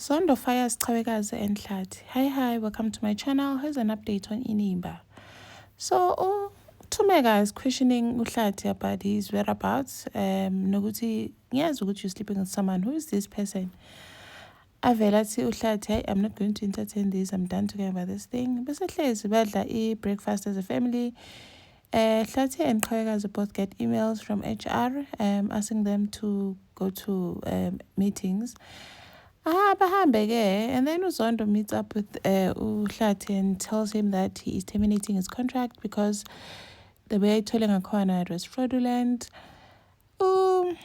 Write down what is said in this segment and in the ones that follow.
Zondo fires Chawekazi and Hlathi. Hi, welcome to my channel. Here's an update on Inimba. So, Tumega is questioning Hlathi about his whereabouts. Noguti, yes, you're sleeping with someone. Who is this person? Avelati Hlathi, I'm not going to entertain this. I'm done talking about this thing. Basically, it's about eat breakfast as a family. Hlathi and Chawekazi both get emails from HR asking them to go to meetings. And then Zondo meets up with Hlathi and tells him that he is terminating his contract because the way telling a corner it was fraudulent. Hlathi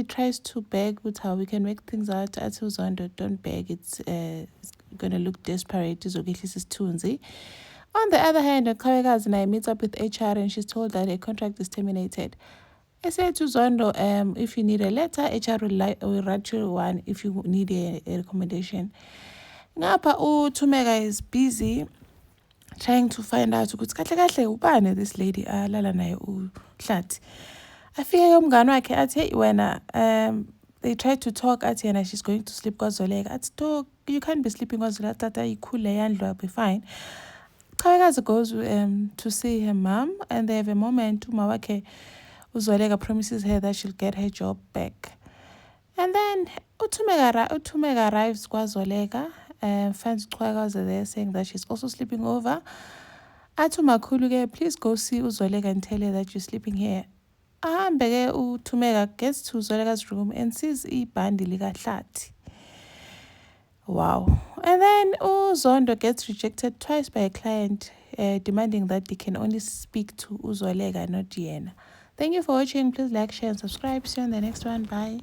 tries to beg with how we can make things out. At Zondo, don't beg, it's gonna look desperate. On the other hand, Chawekazi meets up with HR and she's told that a contract is terminated. I said to Zondo, if you need a letter, HR will write you one if you need a recommendation. Ngapha Tumega is busy trying to find out ukuthi kahle ubani this lady alala naye uHlathi. Afika yomngane wakhe athi hey wena they tried to talk athi yena she's going to sleep kwaZoleka. Athi dog, you can't be sleeping kwaZoleka, tata ikhule yandlu, I'll be fine. Chawekazi goes to see her mom and they have a moment. Umawakhe uZoleka promises her that she'll get her job back. And then Tumega arrives kwaZoleka and finds Chawekazi there saying that she's also sleeping over. Atumakhulu, please go see uZoleka and tell her that you're sleeping here. Tumega gets to Zoleka's room and sees ibhandi likaHlathi. Wow. And then Zondo gets rejected twice by a client demanding that they can only speak to Zoleka, not Yena. Thank you for watching. Please like, share, and subscribe. See you on the next one. Bye.